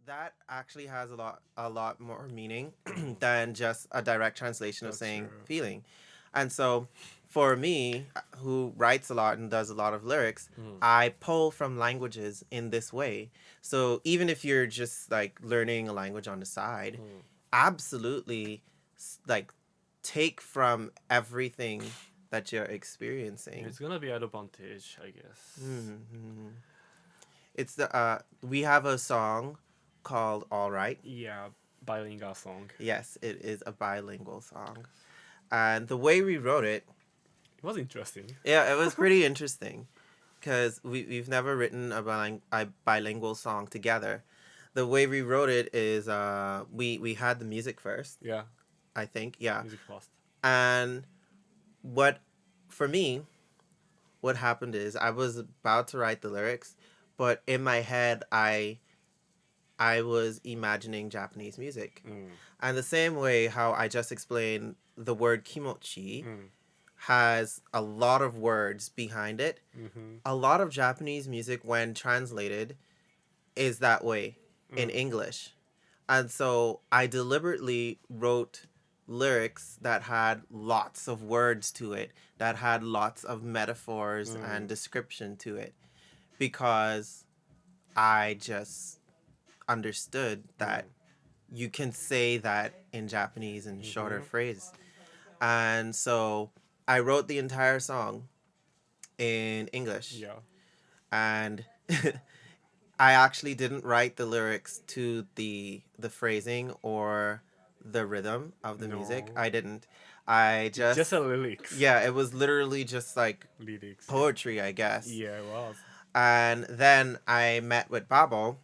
that actually has a lot more meaning than just a direct translation of That's saying true. feeling. And so for me, who writes a lot and does a lot of lyrics, Mm. I pull from languages in this way. So even if you're just like learning a language on the side, Mm. absolutely like take from everything that you're experiencing. It's gonna be advantage, I guess. Mm-hmm. It's the we have a song called All Right. Yeah, bilingual song. Yes, it is a bilingual song. And the way we wrote it, It was interesting. yeah, it was pretty interesting because we've never written a bilingual song together. The way we wrote it is we had the music first, Yeah, I think. Yeah. music fast. And what for me, what happened is I was about to write the lyrics, but in my head I was imagining Japanese music. Mm. And the same way how I just explained the word kimochi Mm. has a lot of words behind it. Mm-hmm. A lot of Japanese music, when translated, is that way in Mm. English. And so I deliberately wrote lyrics that had lots of words to it, that had lots of metaphors and Mm. description to it, because I just understood Mm. that you can say that in Japanese in shorter Mm-hmm. phrase. And so I wrote the entire song in English. Yeah. And I actually didn't write the lyrics to the phrasing or the rhythm of the music. No. I didn't. I Just just a lyrics. yeah, it was literally just like Lyrics. poetry, I guess. Yeah, it was. And then I met with Babo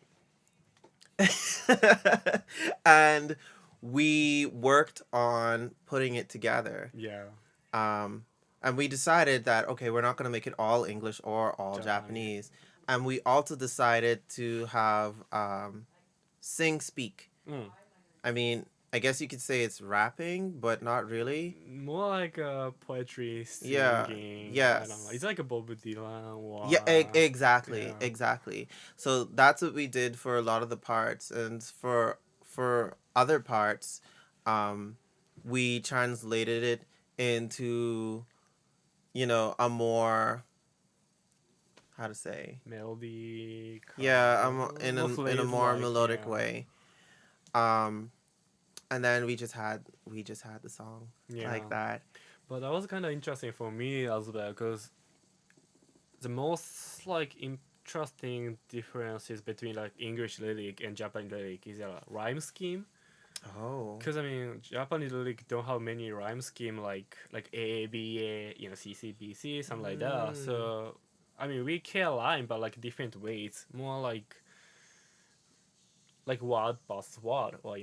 and we worked on putting it together. Yeah. Um, and we decided that, okay, we're not going to make it all English or all Japanese. Japanese. And we also decided to have sing speak. Mm. I mean, I guess you could say it's rapping, but not really. More like poetry, Yeah. singing. I don't know. Yes. It's like a Bob Dylan Yeah, or exactly, yeah. exactly. So that's what we did for a lot of the parts, and for other parts, um, we translated it into, a more, how to say, Melody, yeah, more in a phrase more like melodic yeah, way. Um, and then we just had the song yeah. like that. But that was kind of interesting for me as well because the most like interesting differences between like English lyric and Japanese lyric is a rhyme scheme. Oh. Because I mean, Japanese lyric don't have many rhyme scheme like A B A, C C B C something like that. Mm. So I mean, we care rhyme, but like different ways, more like word past word, or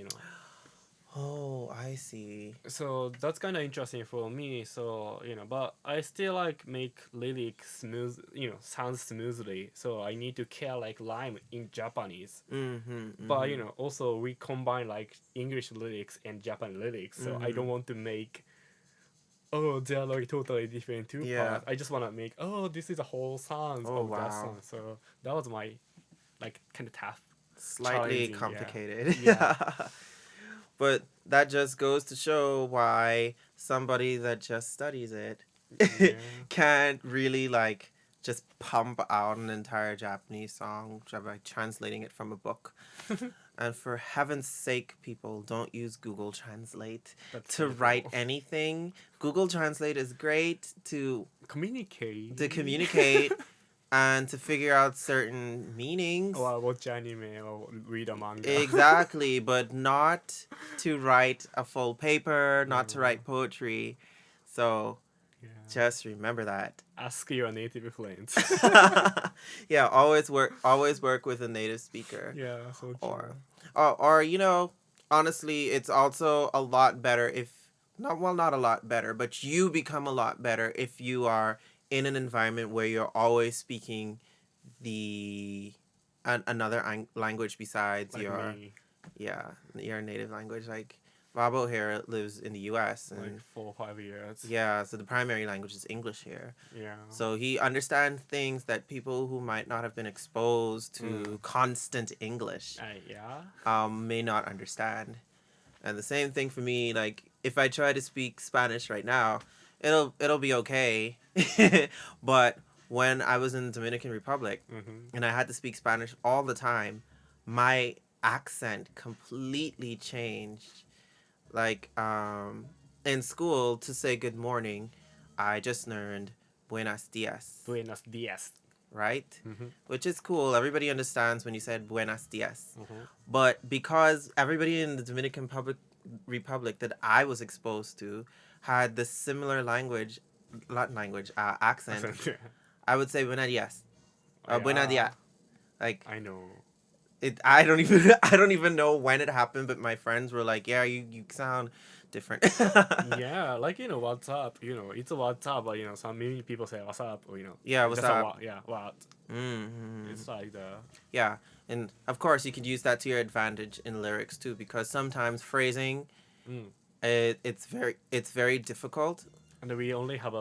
Oh, I see. So that's kind of interesting for me. So but I still like make lyric smooth, sounds smoothly. So I need to care like rhyme in Japanese. Mm-hmm. But Mm-hmm. also we combine like English lyrics and Japanese lyrics. So I Mm-hmm. don't want to make they're like totally different two Yeah. parts. I just want to make this is a whole sounds Oh, of that wow. song. So that was my like kind of tough, Slightly challenging. Yeah, complicated. yeah, But that just goes to show why somebody that just studies it yeah. can't really like just pump out an entire Japanese song by translating it from a book. And for heaven's sake, people, don't use Google Translate That's to write terrible. anything. Google Translate is great to Communicate. communicate and to figure out certain meanings. Or watch anime or read a manga. Exactly, but not to write a full paper, not to No. write poetry. So Yeah. just remember that. Ask your native friends. Yeah, always work with a native speaker. Yeah, so Or true. or honestly, it's also a lot better if not a lot better, but you become a lot better if you are in an environment where you're always speaking the another language besides Like your me. yeah, your native language. Like Vabo here lives in the U.S. like and 4 or 5 years. yeah, so the primary language is English here. Yeah. So he understands things that people who might not have been exposed to constant English Yeah. may not understand. And the same thing for me, like if I try to speak Spanish right now, it'll be okay. But when I was in the Dominican Republic Mm-hmm. and I had to speak Spanish all the time, my accent completely changed. Like in school to say good morning, I just learned buenos dias, Buenos dias. right? Mm-hmm. Which is cool. Everybody understands when you said buenos dias. Mm-hmm. But because everybody in the Dominican Republic that I was exposed to had the similar language, Latin language accent, I would say buenos dias, buenos Yeah. dias. Like I know. it, I don't even I don't even know when it happened, but my friends were like, "Yeah, you sound different." Yeah, like what's up? It's a what's up, but some many people say what's up, or Yeah, what's just a up? what? Yeah, what? Mm-hmm. It's like the Yeah, and of course you could use that to your advantage in lyrics too, because sometimes phrasing, mm. it's very difficult. And we only have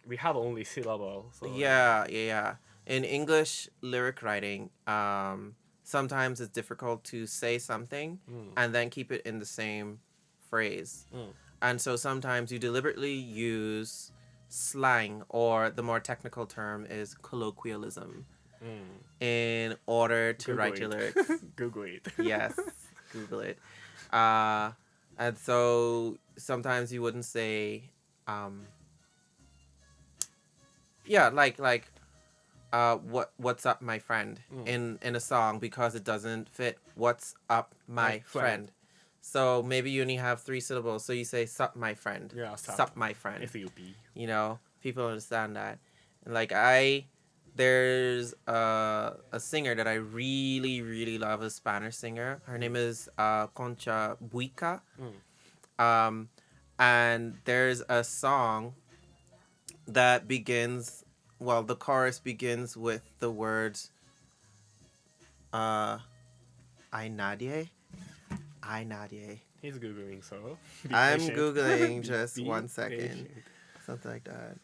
we have only syllable, so Yeah, yeah, yeah. In English lyric writing, sometimes it's difficult to say something Mm. and then keep it in the same phrase. Mm. And so sometimes you deliberately use slang, or the more technical term is colloquialism, Mm. in order to Google write your it. lyrics. Google it. Yes, Google it. Uh, and so sometimes you wouldn't say, um, yeah, like what's up, my friend, Mm. in a song, because it doesn't fit what's up, My my friend. friend. So maybe you only have 3 syllables, so you say sup, my friend. Yeah, Sup, my friend. SUP. People understand that. And like there's a singer that I really really love, a Spanish singer. Her name is Concha Buica. Mm. Um, and there's a song that begins, well, the chorus begins with the words uh I nadie. I nadie. He's googling, so be I'm patient. googling, just be 1 second. patient. Something like that.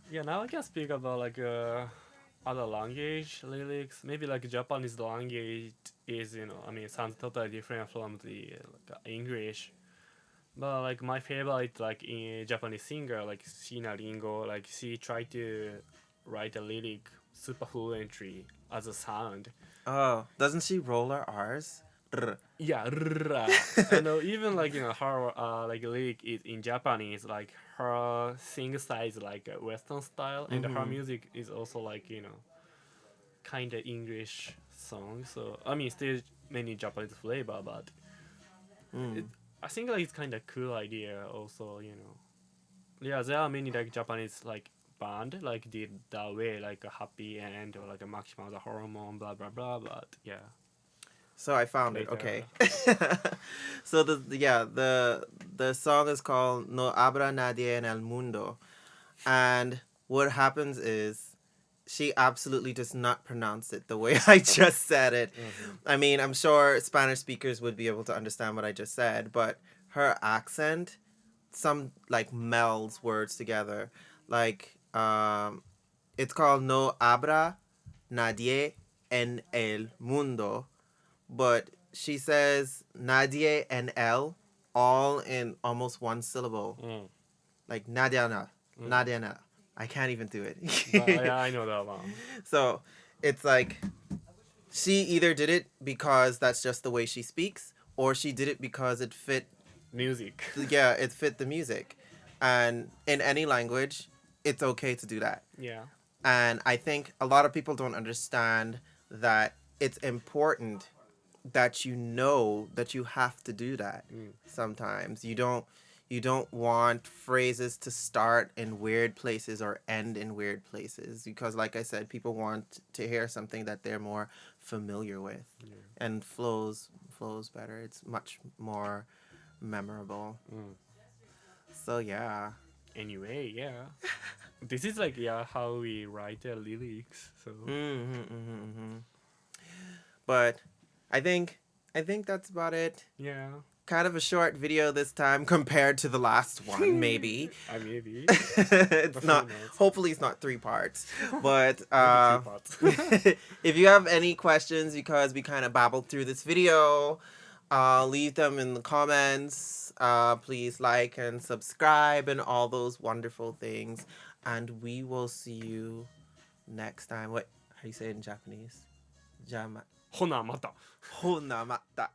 Yeah, now I can speak about like other language lyrics. Maybe like Japanese language is I mean sounds totally different from the English. But like my favorite like in Japanese singer like Shina Ringo, like she tried to write a lyric super fluently as a sound. Oh, doesn't she roll her R's? Rr. Yeah, and even like her like lyric is in Japanese, like her sing style is like a Western style, and her Mm-hmm. music is also like kind of English song. So I mean, still many Japanese flavor, but it, Mm. I think like it's kind of cool idea. Also, yeah, there are many like Japanese like band like did that way, like a happy end or like a maximum the hormone, blah blah blah. But yeah, So I found it. later. Okay. So the song is called No Abra Nadie en el Mundo, and what happens is she absolutely does not pronounce it the way I just said it. Mm-hmm. I mean, I'm sure Spanish speakers would be able to understand what I just said, but her accent, some like melds words together. Like it's called No Abra Nadie en el Mundo, but she says Nadie and L all in almost one syllable. Mm. Like Nadiana, Mm. Nadiana. I can't even do But it. yeah, I know that one. So it's like she either did it because that's just the way she speaks, or she did it because it fit. Music. Yeah, it fit the music, and in any language, it's okay to do that. Yeah. And I think a lot of people don't understand that it's important that you know that you have to do that. Mm. Sometimes you don't want phrases to start in weird places or end in weird places, because like I said, people want to hear something that they're more familiar with. Yeah. And flows better. It's much more memorable. Mm. So yeah. Anyway, yeah. This is like how we write the lyrics. So But I think that's about it. yeah. kind of a short video this time compared to the last one, maybe. Maybe. It's But who not, knows? hopefully it's not 3 parts. But Maybe 2 parts. if you have any questions, because we kind of babbled through this video, leave them in the comments. Please like and subscribe and all those wonderful things. And we will see you next time. What, how do you say it in Japanese? Jama. ほな、また。ほなまた。